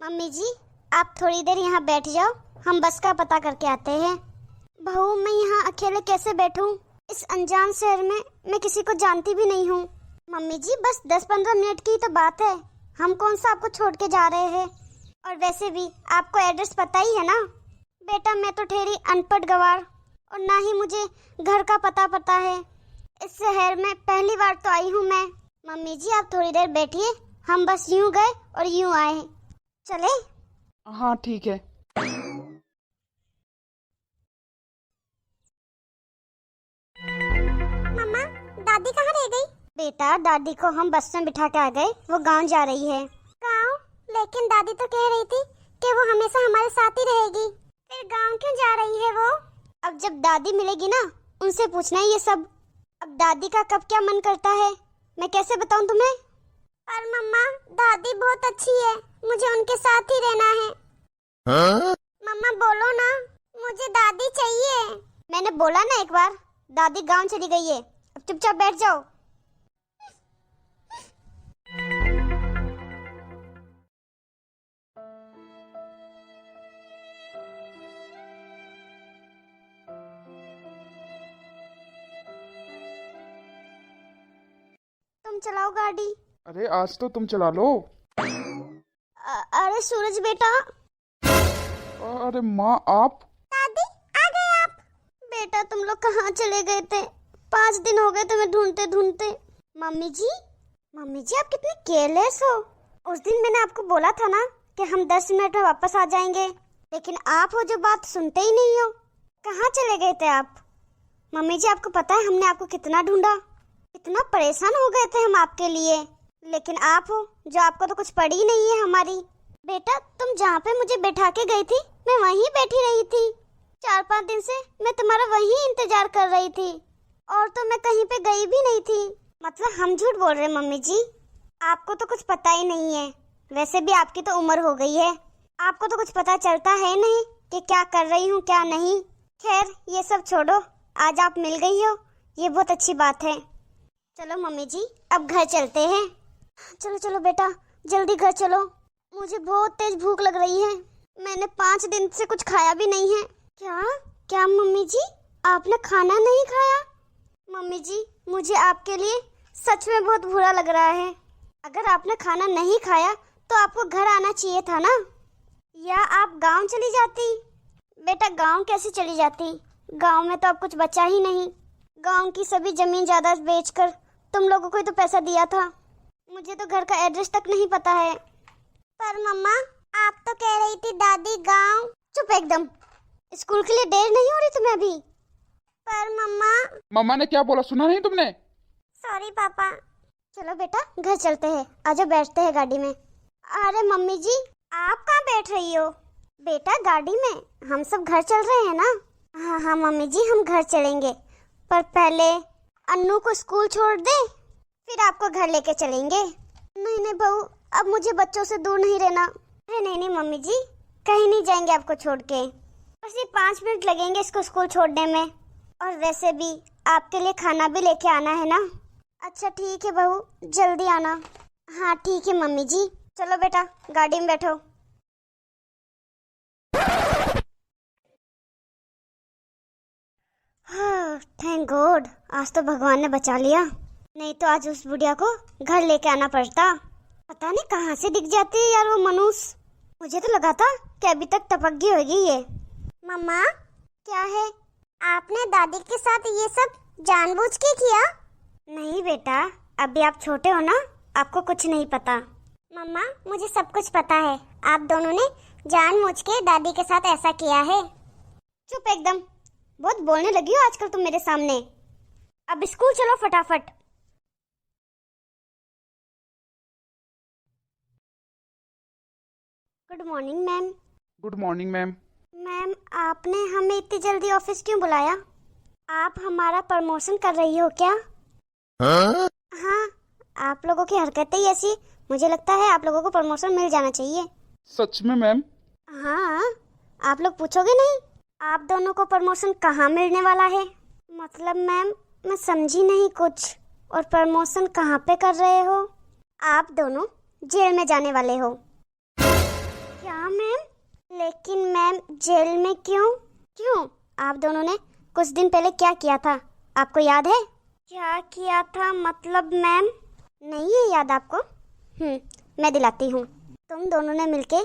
Mummy जी, आप थोड़ी देर यहाँ बैठ जाओ, हम बस का पता करके आते हैं। बहू, मैं यहाँ अकेले कैसे बैठूं? इस अनजान शहर में मैं किसी को जानती भी नहीं हूँ। मम्मी जी, बस 10-15 मिनट की तो बात है, हम कौन सा आपको छोड़ के जा रहे हैं। और वैसे भी आपको एड्रेस पता ही है ना। बेटा, मैं तो ठहरी अनपढ़ गवार और ना ही मुझे घर का पता है। इस शहर में पहली बार तो आई हूँ मैं। मम्मी जी, आप थोड़ी देर बैठिए, हम बस यूं गए और यूं आए। चले? हाँ ठीक है। मम्मा, दादी कहाँ रह गई? बेटा, दादी को हम बस में बिठा के आ गए, वो गांव जा रही है। गांव? लेकिन दादी तो कह रही थी कि वो हमेशा हमारे साथ ही रहेगी। फिर गांव क्यों जा रही है वो? अब जब दादी मिलेगी ना, उनसे पूछना है ये सब। अब दादी का कब क्या मन करता है मैं कैसे बताऊं तुम्हें? पर मम्मा, दादी बहुत अच्छी है, मुझे उनके साथ ही रहना है। हाँ? मम्मा बोलो ना, मुझे दादी चाहिए। मैंने बोला ना एक बार, दादी गांव चली गई है, अब चुपचाप बैठ जाओ। तुम चलाओ गाड़ी। अरे आज तो तुम चला लो। अरे सूरज बेटा। अरे माँ, आप? दादी, आ गए आप? बेटा, तुम लोग कहाँ चले गए थे? 5 दिन हो गए तुम्हें ढूंढते ढूंढते। मम्मी जी, आप कितने केयरलेस हो। उस दिन मैंने आपको बोला था ना कि हम 10 मिनट में वापस आ जाएंगे, लेकिन आप वो जो बात सुनते ही नहीं हो। कहाँ चले गए थे आप? मम्मी जी, आपको पता है हमने आपको कितना ढूंढा, कितना परेशान हो गए थे हम आपके लिए, लेकिन आप हो जो आपको तो कुछ पड़ी ही नहीं है हमारी। बेटा, तुम जहाँ पे मुझे बैठा के गई थी, मैं वहीं बैठी रही थी। 4-5 दिन से मैं तुम्हारा वहीं इंतजार कर रही थी, और तो मैं कहीं पे गई भी नहीं थी। मतलब हम झूठ बोल रहे हैं मम्मी जी, आपको तो कुछ पता ही नहीं है। वैसे भी आपकी तो उम्र हो गई है, आपको तो कुछ पता चलता है नहीं कि क्या कर रही हूँ क्या नहीं। खैर, ये सब छोड़ो, आज आप मिल गई हो, ये बहुत अच्छी बात है। चलो मम्मी जी, अब घर चलते हैं। चलो चलो बेटा, जल्दी घर चलो, मुझे बहुत तेज भूख लग रही है। मैंने 5 दिन से कुछ खाया भी नहीं है। क्या क्या मम्मी जी, आपने खाना नहीं खाया? मम्मी जी, मुझे आपके लिए सच में बहुत बुरा लग रहा है। अगर आपने खाना नहीं खाया तो आपको घर आना चाहिए था ना, या आप गांव चली जाती। बेटा, गांव कैसे चली जाती? गांव में तो अब कुछ बचा ही नहीं। गांव की सभी जमीन जायदाद बेचकर तुम लोगों को ही तो पैसा दिया था। मुझे तो घर का एड्रेस तक नहीं पता है। पर मम्मा, आप तो कह रही थी दादी गांव। चुप एकदम, स्कूल के लिए देर नहीं हो रही तुम्हें अभी? पर मम्मा। मम्मा ने क्या बोला, सुना नहीं तुमने? सॉरी पापा। चलो बेटा, घर चलते हैं, आजा बैठते हैं गाड़ी में। अरे मम्मी जी, आप कहाँ बैठ रही हो? बेटा, गाड़ी में, हम सब घर चल रहे हैं ना। हाँ हाँ मम्मी जी, हम घर चलेंगे, पर पहले अन्नू को स्कूल छोड़ दे, फिर आपको घर लेके चलेंगे। नहीं नहीं बहू, अब मुझे बच्चों से दूर नहीं रहना। नहीं नहीं मम्मी जी, कहीं नहीं जाएंगे आपको छोड़ के, बस ये 5 मिनट लगेंगे इसको स्कूल छोड़ने में। और वैसे भी आपके लिए खाना भी लेके आना है ना। अच्छा ठीक है बहू, जल्दी आना। हाँ ठीक है मम्मी जी। चलो बेटा, गाड़ी में बैठो। हाँ, थैंक गॉड, आज तो भगवान ने बचा लिया, नहीं तो आज उस बुढ़िया को घर लेके आना पड़ता। पता नहीं कहाँ से दिख जाती है यार वो मनुष्य, मुझे तो लगा था कि अभी तक टपक गई होगी ये। मम्मा, क्या है? आपने दादी के साथ ये सब जानबूझ के किया? नहीं बेटा, अभी आप छोटे हो ना, आपको कुछ नहीं पता। मम्मा, मुझे सब कुछ पता है, आप दोनों ने जानबूझ के दादी के साथ ऐसा किया है। चुप एकदम, बहुत बोलने लगी हो आजकल तुम मेरे सामने। अब स्कूल चलो फटाफट। Good morning ma'am. Good morning ma'am. Ma'am, आपने हमें इतनी जल्दी ऑफिस क्यों बुलाया? आप हमारा प्रमोशन कर रही हो क्या? हाँ? हाँ, आप लोगों की हरकतें ही ऐसी, मुझे लगता है आप लोगों को प्रमोशन मिल जाना चाहिए। सच में मैम? हाँ, आप लोग पूछोगे नहीं? आप दोनों को प्रमोशन कहाँ मिलने वाला है? मतलब मैम, मैं समझी नहीं कुछ। और प्रमोशन कहाँ पे कर रहे हो? आप दोनों जेल में जाने वाले हो। क्या मैम? लेकिन मैम जेल में क्यों? क्यों? आप दोनों ने कुछ दिन पहले क्या किया था, आपको याद है? क्या किया था मतलब मैम? नहीं है याद आपको? मैं दिलाती हूँ। तुम दोनों ने मिलके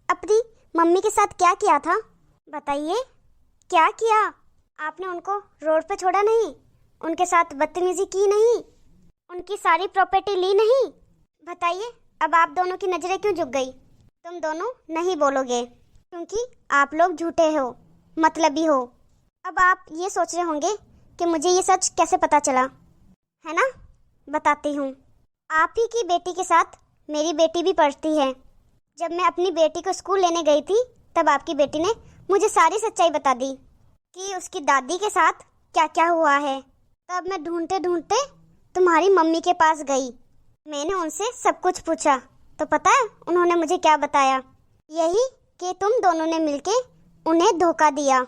अपनी मम्मी के साथ क्या किया था, बताइए। क्या किया? आपने उनको रोड पे छोड़ा नहीं, उनके साथ बदतमीजी की नहीं, उनकी सारी प्रॉपर्टी ली नहीं। बताइए अब आप दोनों की नजरें क्यों झुक गई? तुम दोनों नहीं बोलोगे क्योंकि आप लोग झूठे हो, मतलबी हो। अब आप ये सोच रहे होंगे कि मुझे ये सच कैसे पता चला, है ना? बताती हूँ। आप ही की बेटी के साथ मेरी बेटी भी पढ़ती है। जब मैं अपनी बेटी को स्कूल लेने गई थी तब आपकी बेटी ने मुझे सारी सच्चाई बता दी कि उसकी दादी के साथ क्या क्या हुआ है। तब मैं ढूंढते ढूंढते तुम्हारी मम्मी के पास गई। मैंने उनसे सब कुछ पूछा तो पता है उन्होंने मुझे क्या बताया? यही कि तुम दोनों ने मिलके उन्हें धोखा दिया।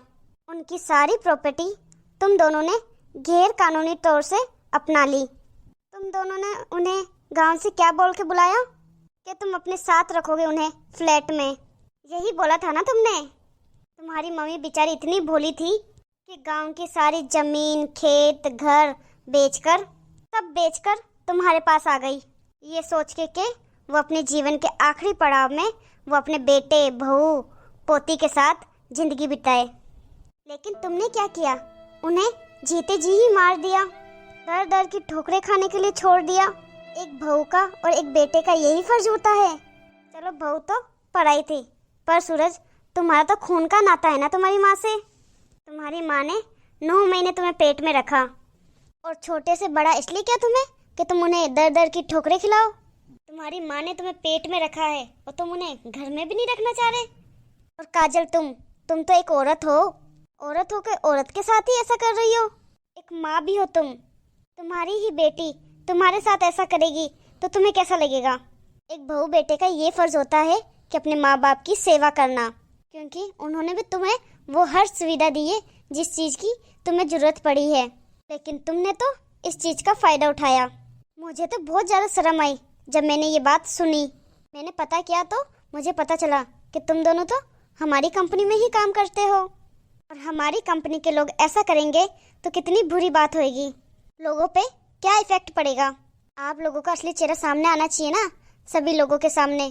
उनकी सारी प्रॉपर्टी तुम दोनों ने गैर कानूनी तौर से अपना ली। तुम दोनों ने उन्हें गांव से क्या बोल के बुलाया कि तुम अपने साथ रखोगे उन्हें फ्लैट में। यही बोला था ना तुमने? तुम्हारी मम्मी बेचारी इतनी भोली थी कि गांव की सारी जमीन, खेत, घर बेचकर तुम्हारे पास आ गई, ये सोच के कि वो अपने जीवन के आखिरी पड़ाव में वो अपने बेटे, बहू, पोती के साथ जिंदगी बिताए। लेकिन तुमने क्या किया? उन्हें जीते जी ही मार दिया, दर दर की ठोकरें खाने के लिए छोड़ दिया। एक बहू का और एक बेटे का यही फर्ज होता है। चलो बहू तो पढ़ाई थी, पर सूरज तुम्हारा तो खून का नाता है ना तुम्हारी माँ से। तुम्हारी माँ ने 9 महीने तुम्हें पेट में रखा और छोटे से बड़ा इसलिए क्या तुम्हें कि तुम उन्हें दर दर की ठोकरें खिलाओ। तुम्हारी माँ ने तुम्हें पेट में रखा है और तुम उन्हें घर में भी नहीं रखना चाह रहे। और काजल तुम तो एक औरत होकर औरत के साथ ही ऐसा कर रही हो। एक माँ भी हो तुम। तुम्हारी ही बेटी तुम्हारे साथ ऐसा करेगी तो तुम्हें कैसा लगेगा? एक बहू बेटे का ये फर्ज होता है कि अपने माँ बाप की सेवा करना, क्योंकि उन्होंने भी तुम्हें वो हर सुविधा दी है जिस चीज़ की तुम्हें जरूरत पड़ी है। लेकिन तुमने तो इस चीज़ का फ़ायदा उठाया। मुझे तो बहुत ज़्यादा शर्म आई जब मैंने ये बात सुनी। मैंने पता किया तो मुझे पता चला कि तुम दोनों तो हमारी कंपनी में ही काम करते हो और हमारी कंपनी के लोग ऐसा करेंगे तो कितनी बुरी बात होगी। लोगों पे क्या इफेक्ट पड़ेगा? आप लोगों का असली चेहरा सामने आना चाहिए ना सभी लोगों के सामने।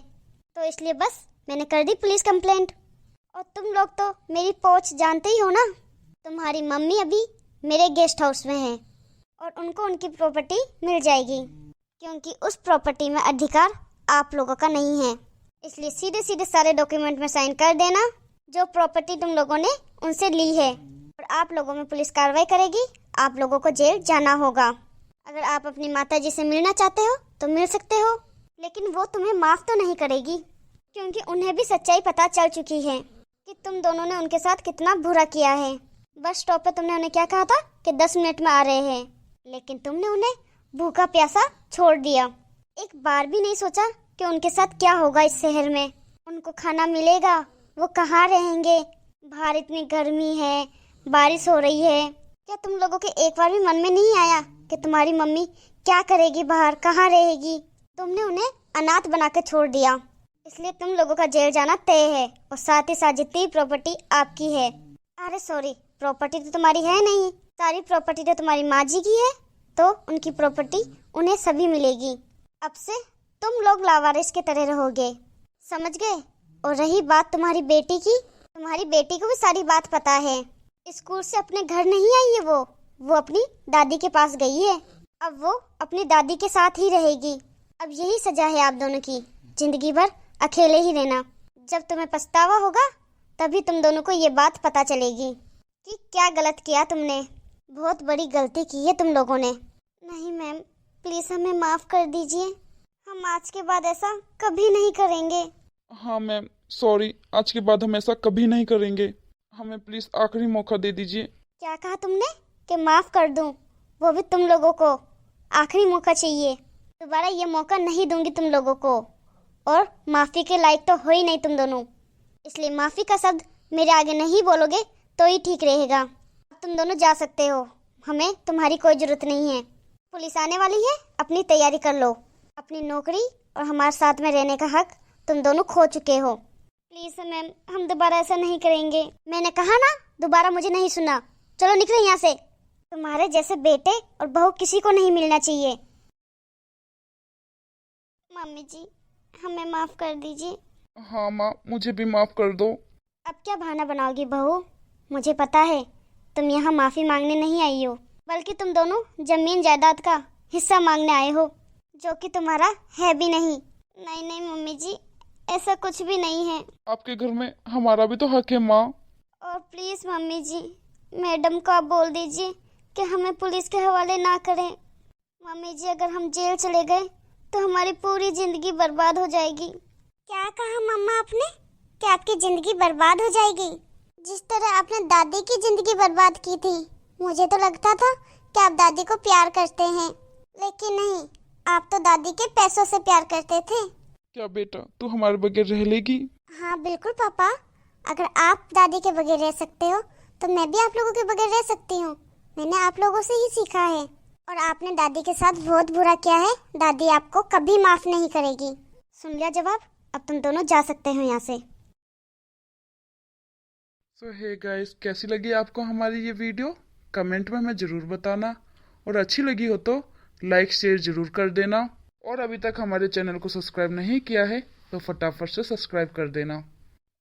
तो इसलिए बस मैंने कर दी पुलिस कंप्लेंट। और तुम लोग तो मेरी पहुंच जानते ही हो ना। तुम्हारी मम्मी अभी मेरे गेस्ट हाउस में है और उनको उनकी प्रॉपर्टी मिल जाएगी, क्योंकि उस प्रॉपर्टी में अधिकार आप लोगों का नहीं है। इसलिए सीधे सीधे सारे डॉक्यूमेंट में साइन कर देना जो प्रॉपर्टी तुम लोगों ने उनसे ली है। और आप लोगों में पुलिस कार्रवाई करेगी, आप लोगों को जेल जाना होगा। अगर आप अपनी माताजी से मिलना चाहते हो तो मिल सकते हो, लेकिन वो तुम्हें माफ़ तो नहीं करेगी, क्योंकि उन्हें भी सच्चाई पता चल चुकी है कि तुम दोनों ने उनके साथ कितना बुरा किया है। बस स्टॉप पे तुमने उन्हें क्या कहा था कि 10 मिनट में आ रहे हैं, लेकिन तुमने उन्हें भूखा प्यासा छोड़ दिया। एक बार भी नहीं सोचा कि उनके साथ क्या होगा इस शहर में, उनको खाना मिलेगा, वो कहाँ रहेंगे, बाहर इतनी गर्मी है, बारिश हो रही है। क्या तुम लोगों के एक बार भी मन में नहीं आया कि तुम्हारी मम्मी क्या करेगी, बाहर कहाँ रहेगी? तुमने उन्हें अनाथ बना के छोड़ दिया। इसलिए तुम लोगों का जेल जाना तय है और साथ ही साथ जितनी प्रॉपर्टी आपकी है, अरे सॉरी, प्रॉपर्टी तो तुम्हारी है नहीं, सारी प्रॉपर्टी तो तुम्हारी माँ जी की है, तो उनकी प्रॉपर्टी उन्हें सभी मिलेगी। अब से तुम लोग लावारिस की तरह रहोगे, समझ गए? और रही बात तुम्हारी बेटी की, तुम्हारी बेटी को भी सारी बात पता है। स्कूल से अपने घर नहीं आई है वो अपनी दादी के पास गई है। अब वो अपनी दादी के साथ ही रहेगी। अब यही सजा है आप दोनों की, जिंदगी भर अकेले ही रहना। जब तुम्हें पछतावा होगा तभी तुम दोनों को ये बात पता चलेगी कि क्या गलत किया तुमने। बहुत बड़ी गलती की है तुम लोगों ने। नहीं मैम, प्लीज़ हमें माफ़ कर दीजिए, हम आज के बाद ऐसा कभी नहीं करेंगे। हाँ मैम, सॉरी, आज के बाद हम ऐसा कभी नहीं करेंगे। हमें प्लीज़ आखिरी मौका दे दीजिए। क्या कहा तुमने कि माफ़ कर दूं? वो भी तुम लोगों को आखिरी मौका चाहिए। दोबारा ये मौका नहीं दूंगी तुम लोगों को, और माफ़ी के लायक तो हो ही नहीं तुम दोनों। इसलिए माफ़ी का शब्द मेरे आगे नहीं बोलोगे तो ही ठीक रहेगा। अब तुम दोनों जा सकते हो, हमें तुम्हारी कोई ज़रूरत नहीं है। पुलिस आने वाली है, अपनी तैयारी कर लो। अपनी नौकरी और हमारे साथ में रहने का हक तुम दोनों खो चुके हो। प्लीज मैम, हम दोबारा ऐसा नहीं करेंगे। मैंने कहा ना, दोबारा मुझे नहीं सुना। चलो निकलो यहाँ से। तुम्हारे जैसे बेटे और बहू किसी को नहीं मिलना चाहिए। मम्मी जी, हमें माफ कर दीजिए। हाँ माँ, मुझे भी माफ कर दो। अब क्या बहाना बनाओगी बहू? मुझे पता है तुम यहाँ माफी मांगने नहीं आई हो, बल्कि तुम दोनों जमीन जायदाद का हिस्सा मांगने आए हो, जो कि तुम्हारा है भी नहीं। नहीं नहीं मम्मी जी, ऐसा कुछ भी नहीं है। आपके घर में हमारा भी तो हक है माँ। और प्लीज मम्मी जी, मैडम को आप बोल दीजिए कि हमें पुलिस के हवाले ना करें। मम्मी जी, अगर हम जेल चले गए तो हमारी पूरी जिंदगी बर्बाद हो जाएगी। क्या कहा मम्मा आपने कि आपकी जिंदगी बर्बाद हो जाएगी? जिस तरह आपने दादी की जिंदगी बर्बाद की थी, मुझे तो लगता था कि आप दादी को प्यार करते हैं, लेकिन नहीं, आप तो दादी के पैसों से प्यार करते थे। क्या बेटा, तू हमारे बगैर रह लेगी? हाँ बिल्कुल पापा, अगर आप दादी के बगैर रह सकते हो तो मैं भी आप लोगों के बगैर रह सकती हूँ। मैंने आप लोगों से ही सीखा है। और आपने दादी के साथ बहुत बुरा किया है, दादी आपको कभी माफ नहीं करेगी। सुन लिया जवाब? अब तुम दोनों जा सकते हो यहाँ से। सो हे गाइस, कैसी लगी आपको हमारी ये वीडियो? कमेंट में हमें ज़रूर बताना, और अच्छी लगी हो तो लाइक शेयर ज़रूर कर देना। और अभी तक हमारे चैनल को सब्सक्राइब नहीं किया है तो फटाफट से सब्सक्राइब कर देना।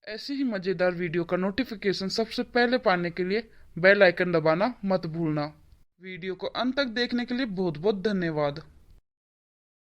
ऐसी ही मज़ेदार वीडियो का नोटिफिकेशन सबसे पहले पाने के लिए बेल आइकन दबाना मत भूलना। वीडियो को अंत तक देखने के लिए बहुत बहुत धन्यवाद।